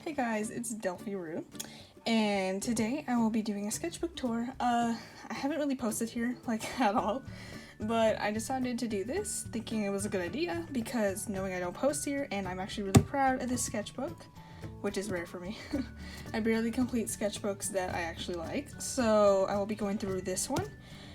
Hey guys, it's Delphi Rue, and today I will be doing a sketchbook tour. I haven't really posted here, at all, but I decided to do this thinking it was a good idea because knowing I don't post here, and I'm actually really proud of this sketchbook, which is rare for me. I barely complete sketchbooks that I actually like, so I will be going through this one.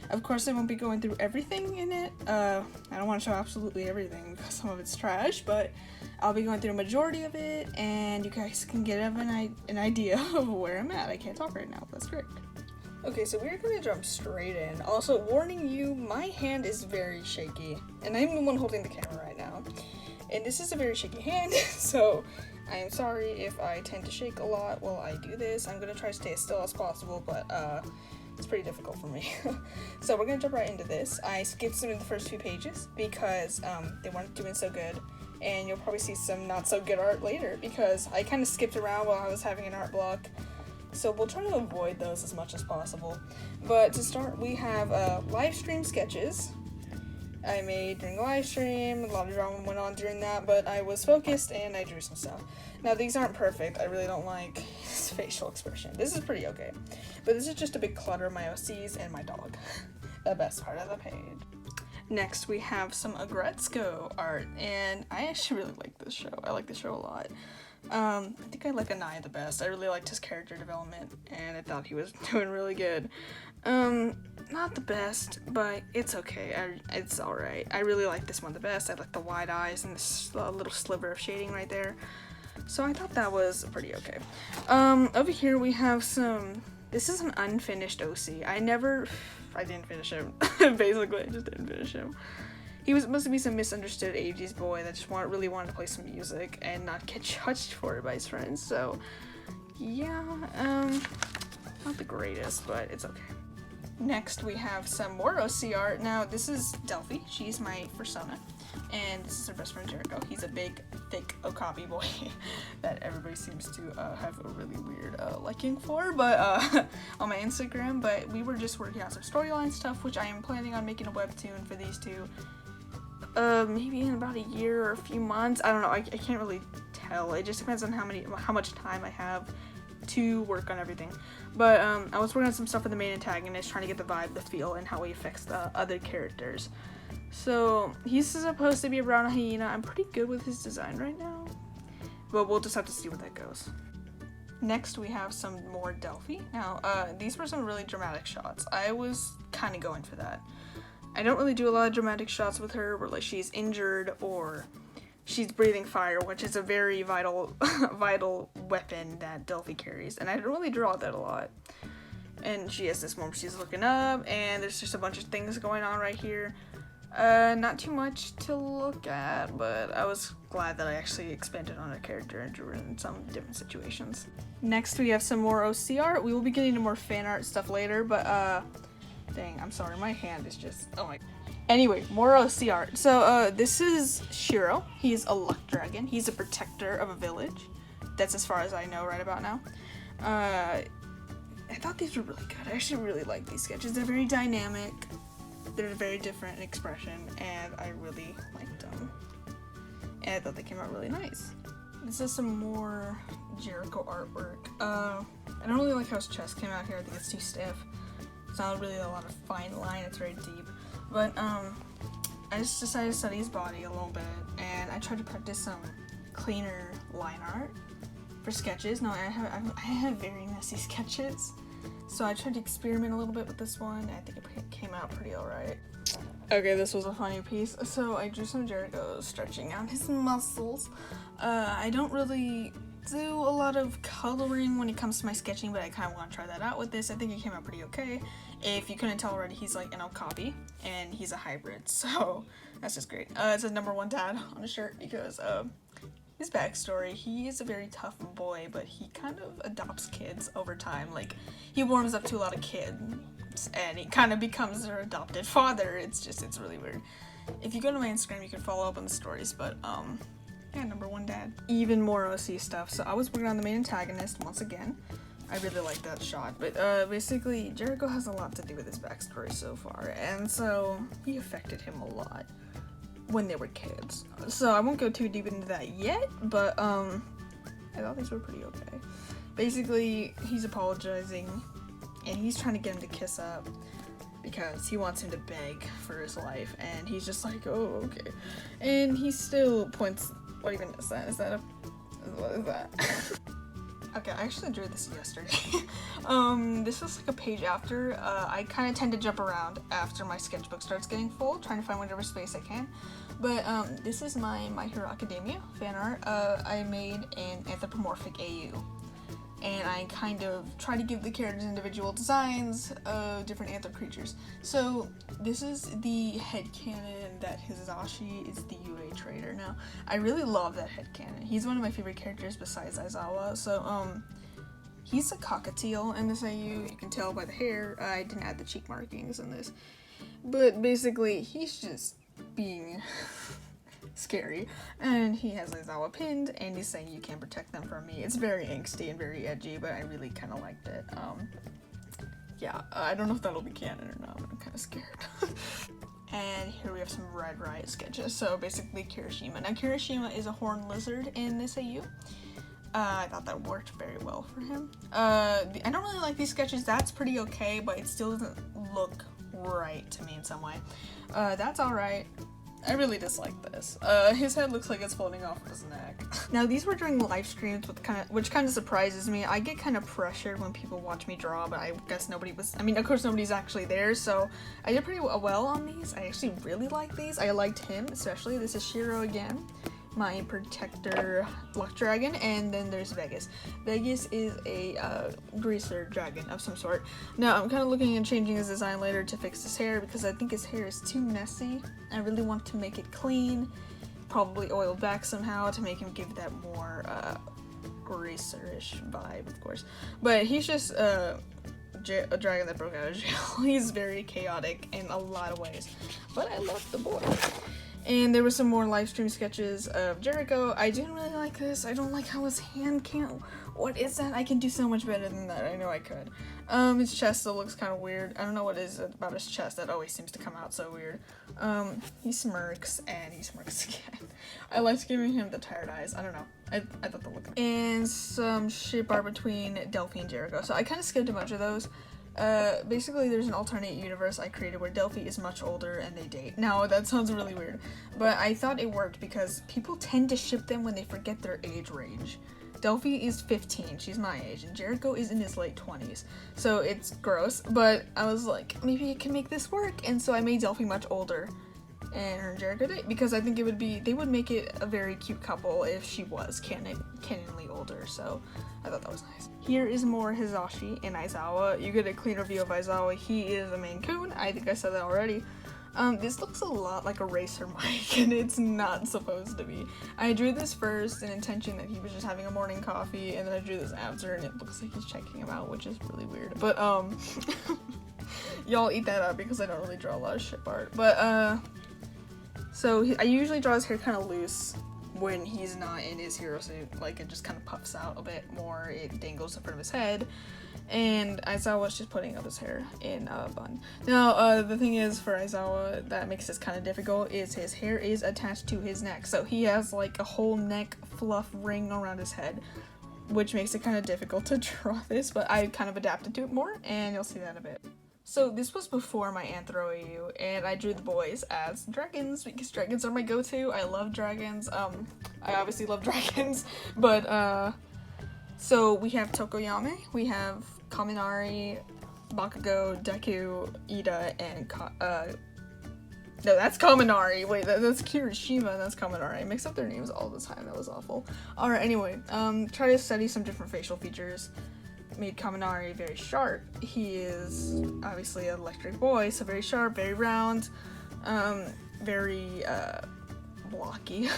Of course, I won't be going through everything in it. I don't want to show absolutely everything because some of it's trash, but I'll be going through a majority of it, and you guys can get an idea of where I'm at. I can't talk right now, but that's great. Okay, so we're gonna jump straight in. Also, warning you, my hand is very shaky, and I'm the one holding the camera right now. And this is a very shaky hand, so I am sorry if I tend to shake a lot while I do this. I'm gonna try to stay as still as possible, but it's pretty difficult for me. So we're gonna jump right into this. I skipped some of the first few pages because they weren't doing so good, and you'll probably see some not so good art later because I kind of skipped around while I was having an art block. So we'll try to avoid those as much as possible. But to start, we have live stream sketches I made during the live stream. A lot of drama went on during that, but I was focused and I drew some stuff. Now these aren't perfect. I really don't like his facial expression. This is pretty okay, but this is just a big clutter of my OCs and my dog. The best part of the page. Next we have some Agretzko art, and I actually really like this show. I like this show a lot. I think I like Bnha the best. I really liked his character development, and I thought he was doing really good. Not the best, but it's okay. It's alright. I really like this one the best. I like the wide eyes and this little sliver of shading right there. So I thought that was pretty okay. Over here we have this is an unfinished OC. I didn't finish him. Basically, I just didn't finish him. He was supposed to be some misunderstood 80s boy that just really wanted to play some music and not get judged for it by his friends. So, yeah, not the greatest, but it's okay. Next, we have some more OC art. Now, this is Delphi. She's my persona, and this is her best friend Jericho. He's a big, thick okapi boy that everybody seems to have a really weird liking for, but on my Instagram. But we were just working on some storyline stuff, which I am planning on making a webtoon for these two. Maybe in about a year or a few months. I don't know. I can't really tell. It just depends on how much time I have to work on everything. But I was working on some stuff with the main antagonist, trying to get the vibe, the feel, and how he affects the other characters. So he's supposed to be a brown hyena. I'm pretty good with his design right now, but we'll just have to see where that goes. Next, we have some more Delphi. Now, these were some really dramatic shots. I was kind of going for that. I don't really do a lot of dramatic shots with her where she's injured or she's breathing fire, which is a very vital weapon that Delphi carries, and I don't really draw that a lot. And she has this moment where she's looking up, and there's just a bunch of things going on right here. Not too much to look at, but I was glad that I actually expanded on her character and drew her in some different situations. Next, we have some more OC art. We will be getting into more fan art stuff later, but dang, I'm sorry, my hand is just, oh my. Anyway, more OC art. So, this is Shiro. He's a luck dragon. He's a protector of a village. That's as far as I know right about now. I thought these were really good. I actually really like these sketches. They're very dynamic. They're very different in expression, and I really liked them. And I thought they came out really nice. This is some more Jericho artwork. I don't really like how his chest came out here. I think it's too stiff. It's not really a lot of fine line. It's very deep. But I just decided to study his body a little bit, and I tried to practice some cleaner line art for sketches. Now I have very messy sketches, so I tried to experiment a little bit with this one, and I think it came out pretty alright. Okay, this was a funny piece. So I drew some Jericho stretching out his muscles. I don't really do a lot of coloring when it comes to my sketching, but I kind of want to try that out with this. I think it came out pretty okay. If you couldn't tell already, he's like an okapi, and he's a hybrid, so that's just great. It says #1 dad on his shirt because his backstory, he is a very tough boy, but he kind of adopts kids over time. He warms up to a lot of kids, and he kind of becomes their adopted father. It's really weird. If you go to my Instagram, you can follow up on the stories, but yeah, #1 dad. Even more OC stuff. So I was working on the main antagonist once again. I really like that shot, but basically Jericho has a lot to do with his backstory so far, and so he affected him a lot when they were kids. So I won't go too deep into that yet, but I thought these were pretty okay. Basically, he's apologizing, and he's trying to get him to kiss up because he wants him to beg for his life, and he's just like, oh, okay. And he still points, what even is that? What is that? Okay, I actually drew this yesterday. This was like a page after. I kind of tend to jump around after my sketchbook starts getting full, trying to find whatever space I can. But this is my My Hero Academia fan art. I made an anthropomorphic AU. And I kind of try to give the characters individual designs of different anthrop creatures. So this is the headcanon that Hizashi is the UA trader. Now, I really love that headcanon. He's one of my favorite characters besides Aizawa. So, he's a cockatiel in this AU. You can tell by the hair. I didn't add the cheek markings in this. But basically, he's just being scary, and he has Aizawa pinned, and he's saying you can't protect them from me. It's very angsty and very edgy, but I really kind of liked it. Yeah, I don't know if that'll be canon or not, but I'm kind of scared. And here we have some Red Riot sketches. So basically Kirishima. Now Kirishima is a horned lizard in this AU. I thought that worked very well for him. I don't really like these sketches. That's pretty okay, but it still doesn't look right to me in some way. That's alright. I really dislike this. His head looks like it's floating off of his neck. Now these were during live streams, which kind of surprises me. I get kind of pressured when people watch me draw, but I guess nobody was, I mean, of course nobody's actually there, so I did pretty well on these. I actually really like these. I liked him, especially. This is Shiro again, my protector luck dragon, and then there's Vegas. Vegas is a greaser dragon of some sort. Now I'm kind of looking at changing his design later to fix his hair because I think his hair is too messy. I really want to make it clean, probably oiled back somehow to make him give that more greaserish vibe, of course. But he's just a dragon that broke out of jail. He's very chaotic in a lot of ways, but I love the boy. And there were some more live stream sketches of Jericho. I didn't really like this. I don't like how his hand can't. What is that? I can do so much better than that. I know I could. His chest still looks kind of weird. I don't know what it is about his chest that always seems to come out so weird. He smirks, and he smirks again. I liked giving him the tired eyes. I don't know. I thought the look. And some ship art between Delphi and Jericho. So I kind of skipped a bunch of those. Basically there's an alternate universe I created where Delphi is much older and they date. Now that sounds really weird, but I thought it worked because people tend to ship them when they forget their age range. Delphi is 15, she's my age, and Jericho is in his late 20s, so it's gross, but I was like, maybe I can make this work, and so I made Delphi much older, and her and Jericho date, because I think they would make it a very cute couple if she was canonly older, so I thought that was nice. Here is more Hizashi and Aizawa. You get a cleaner view of Aizawa. He is a main coon. I think I said that already. This looks a lot like a racer mic, and it's not supposed to be. I drew this first in intention that he was just having a morning coffee, and then I drew this after, and it looks like he's checking him out, which is really weird. But, y'all eat that up because I don't really draw a lot of ship art. But, so I usually draw his hair kind of loose when he's not in his hero suit. Like, it just kind of puffs out a bit more, it dangles in front of his head, and Aizawa's just putting up his hair in a bun. Now, the thing is for Aizawa that makes this kind of difficult is his hair is attached to his neck, so he has like a whole neck fluff ring around his head, which makes it kind of difficult to draw this, but I kind of adapted to it more, and you'll see that in a bit. So this was before my Anthro AU, and I drew the boys as dragons because dragons are my go-to. I love dragons. I obviously love dragons, but so we have Tokoyami, we have Kaminari, Bakugo, Deku, Ida, and no, that's Kaminari. Wait, that's Kirishima, and that's Kaminari. I mix up their names all the time. That was awful. Alright, anyway, try to study some different facial features. Made Kaminari very sharp. He is obviously an electric boy, so very sharp, very round, very blocky.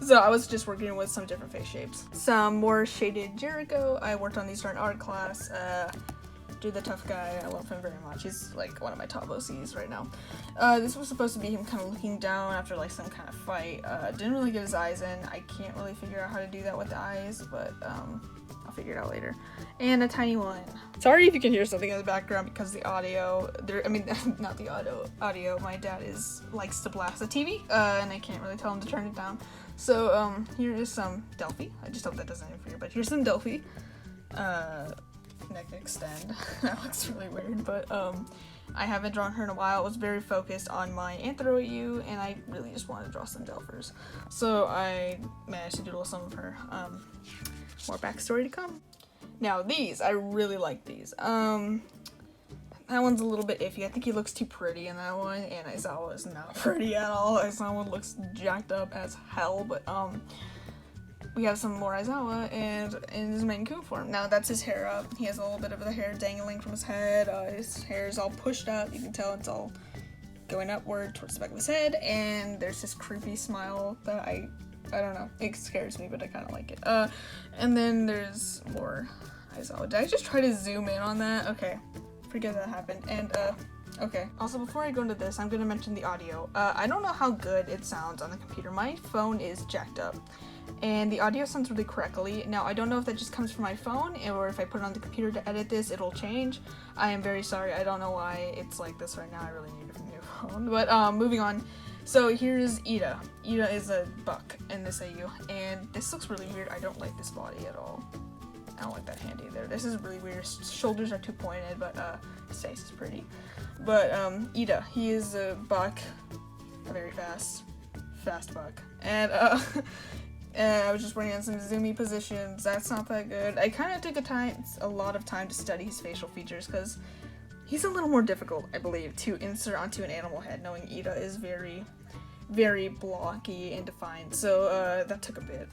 So I was just working with some different face shapes. Some more shaded Jericho. I worked on these during art class. do the tough guy. I love him very much. He's like one of my top OCs right now. This was supposed to be him kind of looking down after like some kind of fight. Didn't really get his eyes in. I can't really figure out how to do that with the eyes, but I'll figure it out later. And a tiny one. Sorry if you can hear something in the background because the audio, not the audio. My dad likes to blast the TV, and I can't really tell him to turn it down. So here is some Delphi. I just hope that doesn't interfere, but here's some Delphi. Neck extend. That looks really weird, but I haven't drawn her in a while. I was very focused on my Anthro EU, and I really just wanted to draw some Delphers. So I managed to doodle some of her. More backstory to come. Now these, I really like these. That one's a little bit iffy. I think he looks too pretty in that one, and Aizawa is not pretty at all. Aizawa looks jacked up as hell, but we have some more Aizawa and in his main Ku form. Now that's his hair up. He has a little bit of the hair dangling from his head. His hair is all pushed up. You can tell it's all going upward towards the back of his head, and there's this creepy smile that I don't know. It scares me, but I kind of like it. And then there's more Aizawa. Did I just try to zoom in on that? Okay. Forget that happened. And, okay. Also, before I go into this, I'm going to mention the audio. I don't know how good it sounds on the computer. My phone is jacked up, and the audio sounds really crackly. Now, I don't know if that just comes from my phone, or if I put it on the computer to edit this, it'll change. I am very sorry. I don't know why it's like this right now. I really need a new phone. But, moving on. So here's Ida. Ida is a buck in this AU, and this looks really weird. I don't like this body at all. I don't like that hand either. This is really weird. His shoulders are too pointed, but his face is pretty. But Ida, he is a buck, a very fast buck. And I was just working on some zoomy positions. That's not that good. I kind of took a lot of time to study his facial features because he's a little more difficult, I believe, to insert onto an animal head, knowing Ida is very, very blocky and defined. So that took a bit.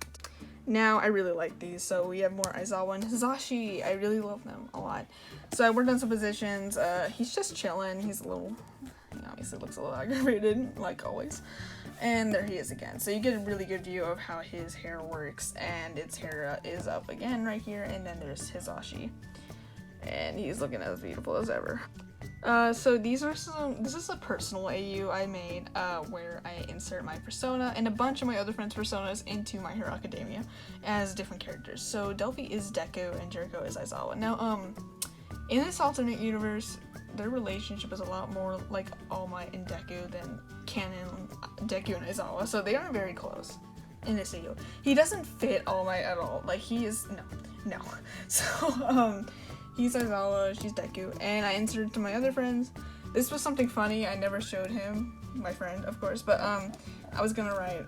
Now, I really like these. So we have more Aizawa and Hizashi. I really love them a lot. So I worked on some positions. He's just chilling. He's a little, he obviously looks a little aggravated, like always. And there he is again. So you get a really good view of how his hair works. And its hair is up again right here. And then there's Hizashi. And he's looking as beautiful as ever. So this is a personal AU I made where I insert my persona and a bunch of my other friends' personas into My Hero Academia as different characters. So Delphi is Deku and Jericho is Aizawa. Now, in this alternate universe, their relationship is a lot more like All Might and Deku than canon Deku and Aizawa. So they aren't very close in this AU. He doesn't fit All Might at all. Like, he is, no. So, he's Aizawa, she's Deku, and I inserted to my other friends. This was something funny. I never showed him, my friend, of course, but I was gonna write.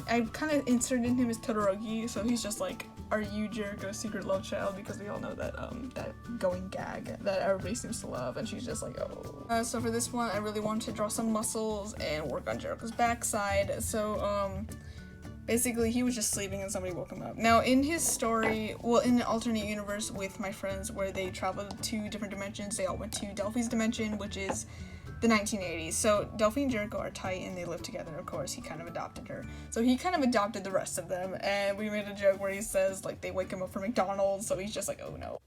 I kind of inserted him as Todoroki, so he's just like, "Are you Jericho's secret love child?" Because we all know that that going gag that everybody seems to love, and she's just like, "Oh." So for this one, I really wanted to draw some muscles and work on Jericho's backside. So basically, he was just sleeping and somebody woke him up. Now, in his story, well, in an alternate universe with my friends where they traveled to different dimensions, they all went to Delphi's dimension, which is the 1980s. So Delphi and Jericho are tight and they live together, of course. He kind of adopted her. So he kind of adopted the rest of them, and we made a joke where he says, like, they wake him up from McDonald's, so he's just like, oh no.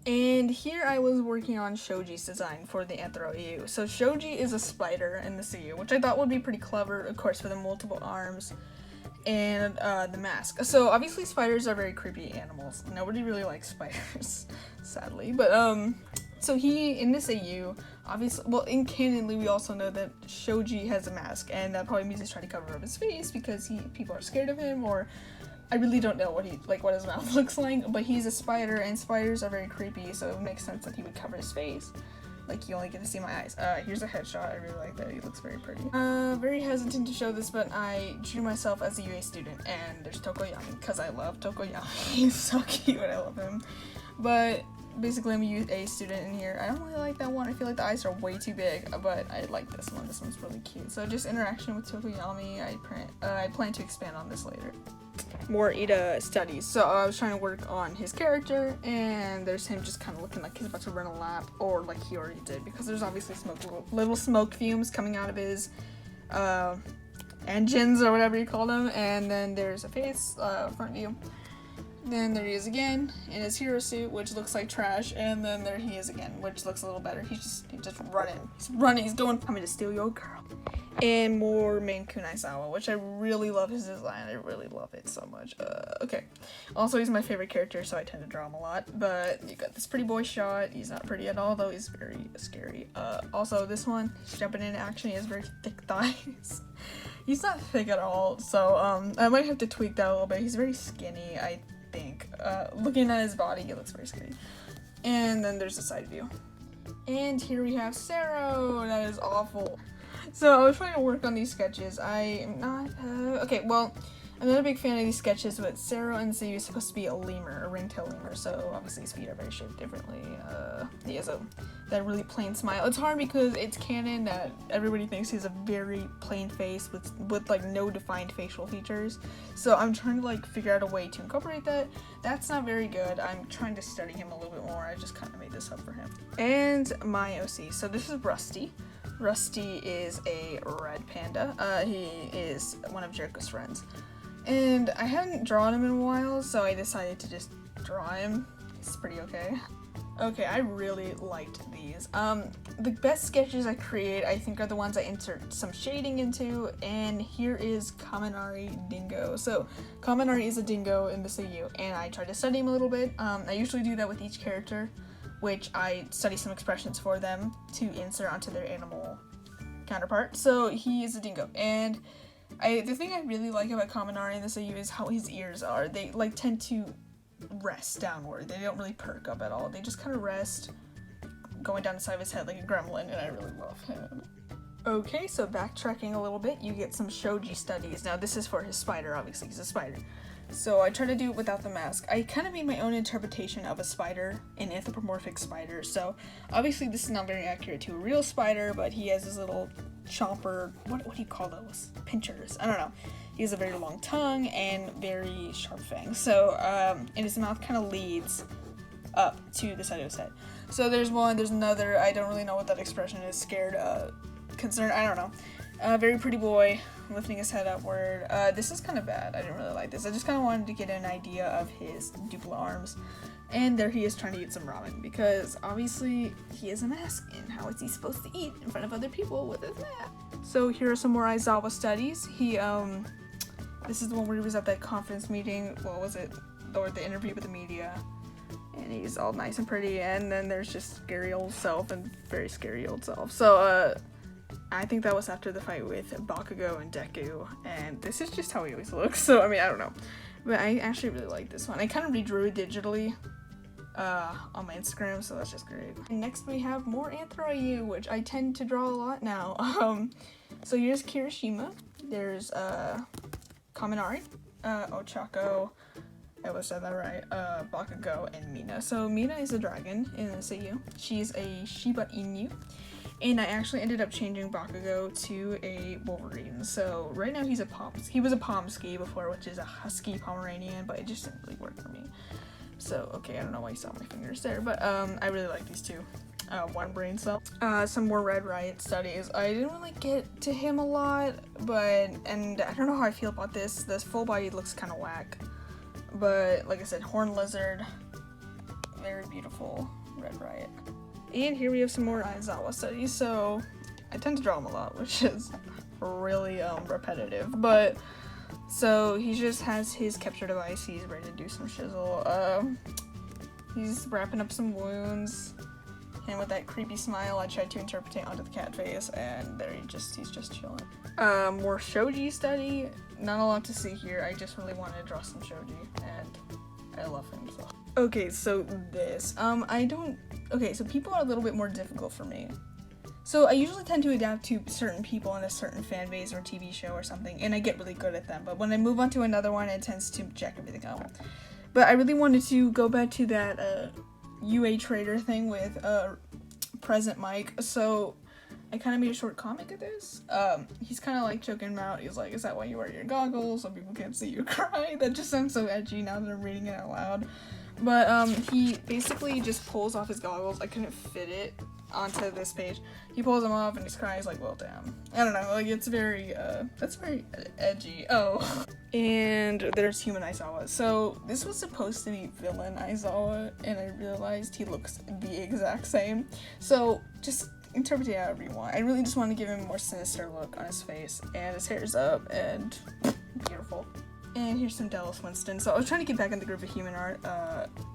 And here I was working on Shoji's design for the Anthro EU. So Shoji is a spider in the EU, which I thought would be pretty clever, of course, for the multiple arms and the mask. So obviously spiders are very creepy animals. Nobody really likes spiders, sadly. But so he, in this AU, obviously, well, in canonly we also know that Shoji has a mask, and that probably means he's trying to cover up his face because people are scared of him, or I really don't know what his mouth looks like, but he's a spider, and spiders are very creepy, so it makes sense that he would cover his face. Like, you only get to see my eyes. Here's a headshot. I really like that. He looks very pretty. Very hesitant to show this, but I drew myself as a UA student, and there's Tokoyami, because I love Tokoyami. He's so cute, I love him. But basically, I'm a UA student in here. I don't really like that one. I feel like the eyes are way too big, but I like this one. This one's really cute. So just interaction with Tokoyami. I plan to expand on this later. More Ida studies. So I was trying to work on his character, and there's him just kind of looking like he's about to run a lap, or like he already did, because there's obviously little smoke fumes coming out of his engines, or whatever you call them, and then there's a face, front view. Then there he is again in his hero suit, which looks like trash, and then there he is again, which looks a little better. He's just running. He's running. He's going, I'm gonna steal your girl. And more Maine Coon Aizawa, which I really love his design. I really love it so much. Okay. Also, he's my favorite character, so I tend to draw him a lot. But you got this pretty boy shot. He's not pretty at all, though. He's very scary. Also, this one, he's jumping into action. He has very thick thighs. He's not thick at all, so I might have to tweak that a little bit. He's very skinny, I think. Looking at his body, he looks very skinny. And then there's the side view. And here we have Sero. That is awful. So I was trying to work on these sketches. I am not, okay, well, I'm not a big fan of these sketches, but Sero and Zayu is supposed to be a lemur, a ring-tailed lemur, so obviously his feet are very shaped differently. He has that really plain smile. It's hard because it's canon that everybody thinks he has a very plain face with like no defined facial features. So I'm trying to like figure out a way to incorporate that. That's not very good. I'm trying to study him a little bit more. I just kind of made this up for him. And my OC. So this is Rusty. Rusty is a red panda. He is one of Jericho's friends. And I hadn't drawn him in a while, so I decided to just draw him. It's pretty okay. Okay, I really liked these. The best sketches I create, I think, are the ones I insert some shading into, and here is Kaminari Dingo. So, Kaminari is a dingo in the CU, and I tried to study him a little bit. I usually do that with each character, which I study some expressions for them to insert onto their animal counterpart. So, he is a dingo, and the thing I really like about Kaminari in the CU is how his ears are. They, like, tend to rest downward. They don't really perk up at all. They just kind of rest going down the side of his head like a gremlin, and I really love him. Okay, so backtracking a little bit, you get some shoji studies. Now this is for his spider, obviously he's a spider. So I try to do it without the mask. I kind of made my own interpretation of a spider, an anthropomorphic spider. So obviously this is not very accurate to a real spider, but he has his little chomper, what do you call those? Pinchers, I don't know. He has a very long tongue and very sharp fangs. So, and his mouth kind of leads up to the side of his head. So there's one, there's another, I don't really know what that expression is, scared, concerned, I don't know. Very pretty boy, lifting his head upward. This is kind of bad, I didn't really like this. I just kind of wanted to get an idea of his duplo arms. And there he is trying to eat some ramen, because obviously he has a mask, and how is he supposed to eat in front of other people with his mask? So here are some more Aizawa studies. This is the one where he was at that conference meeting, what was it, or the interview with the media, and he's all nice and pretty, and then there's just scary old self and very scary old self. So, I think that was after the fight with Bakugo and Deku, and this is just how he always looks, so I mean, I don't know. But I actually really like this one. I kind of redrew it digitally on my Instagram, so that's just great. And next we have more Anthro-IU, which I tend to draw a lot now. So here's Kirishima, there's Kaminari, Ochako, I almost said that right, Bakugo, and Mina. So Mina is a dragon in the CU. She's a Shiba Inu. And I actually ended up changing Bakugo to a Wolverine. So right now he was a Pomsky before, which is a Husky Pomeranian, but it just didn't really work for me. So, okay, I don't know why you saw my fingers there, but I really like these two. One brain cell. Some more Red Riot studies. I didn't really get to him a lot, and I don't know how I feel about this. This full body looks kind of whack. But, like I said, Horned Lizard, very beautiful Red Riot. And here we have some more Aizawa studies, so I tend to draw him a lot, which is really repetitive, but so he just has his capture device, he's ready to do some shizzle. He's wrapping up some wounds, and with that creepy smile I tried to interpret it onto the cat face, and there he's just chilling. More shoji study, not a lot to see here, I just really wanted to draw some shoji, and I love him, so. Okay, so this, okay, so people are a little bit more difficult for me. So I usually tend to adapt to certain people in a certain fan base or TV show or something, and I get really good at them, but when I move on to another one, it tends to jack everything up. But I really wanted to go back to that, UA Trader thing with, Present Mike, so I kind of made a short comic of this. He's kind of like choking him out. He's like, is that why you wear your goggles so people can't see you cry? That just sounds so edgy now that I'm reading it out loud. But he basically just pulls off his goggles. I couldn't fit it onto this page. He pulls them off and he's crying. He's like, well, damn. I don't know, like, it's very, that's very edgy. Oh. And there's human Aizawa. So this was supposed to be villain Aizawa, and I realized he looks the exact same. So just interpret it however you want. I really just want to give him a more sinister look on his face, and his hair's up and beautiful. And here's some Dallas Winston. So I was trying to get back in the group of human art.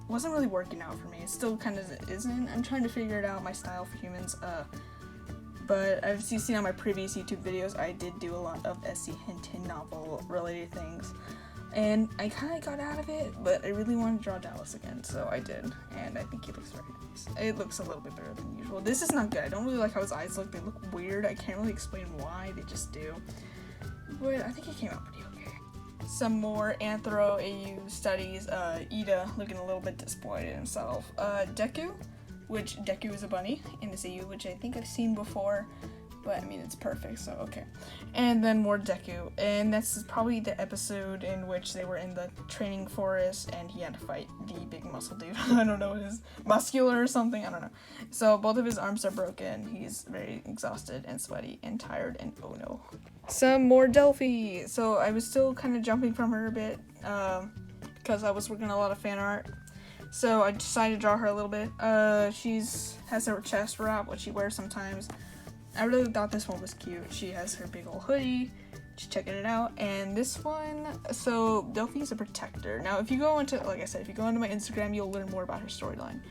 Wasn't really working out for me. It still kind of isn't. I'm trying to figure it out, my style for humans. But as you've seen on my previous YouTube videos, I did do a lot of S.C. Hinton novel related things. And I kind of got out of it, but I really wanted to draw Dallas again, so I did. And I think he looks very nice. It looks a little bit better than usual. This is not good. I don't really like how his eyes look. They look weird. I can't really explain why. They just do. But I think it came out pretty okay. Some more Anthro AU studies. Ida looking a little bit disappointed in himself. Deku, which Deku is a bunny in this AU, which I think I've seen before, but I mean, it's perfect, so okay. And then more Deku, and that's probably the episode in which they were in the training forest and he had to fight the big muscle dude. I don't know what it is, muscular or something, I don't know. So both of his arms are broken. He's very exhausted and sweaty and tired, and oh no. Some more Delphi. So I was still kind of jumping from her a bit because I was working on a lot of fan art. So I decided to draw her a little bit. Has her chest wrap, which she wears sometimes. I really thought this one was cute. She has her big old hoodie. Just checking it out. And this one, so Delphi is a protector. Now, if you go into, like I said, if you go into my Instagram, you'll learn more about her storyline.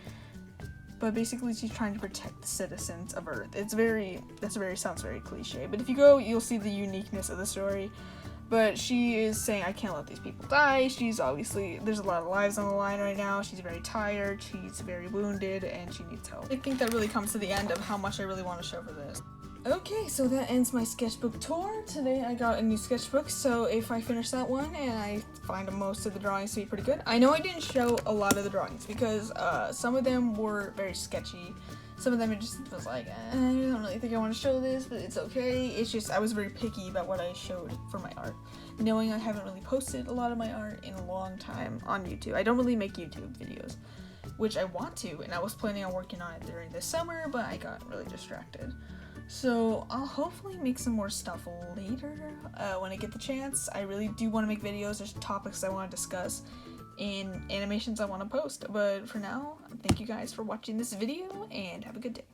But basically, she's trying to protect the citizens of Earth. Sounds very cliche. But if you go, you'll see the uniqueness of the story. But she is saying, I can't let these people die. She's obviously, there's a lot of lives on the line right now. She's very tired, she's very wounded, and she needs help. I think that really comes to the end of how much I really want to show for this. Okay, so that ends my sketchbook tour. Today I got a new sketchbook, so if I finish that one and I find most of the drawings to be pretty good. I know I didn't show a lot of the drawings because some of them were very sketchy. Some of them it just was like, I don't really think I want to show this, but it's okay. It's just, I was very picky about what I showed for my art. Knowing I haven't really posted a lot of my art in a long time on YouTube. I don't really make YouTube videos, which I want to, and I was planning on working on it during this summer, but I got really distracted. So I'll hopefully make some more stuff later when I get the chance. I really do want to make videos. There's topics I want to discuss and animations I want to post. But for now, thank you guys for watching this video and have a good day.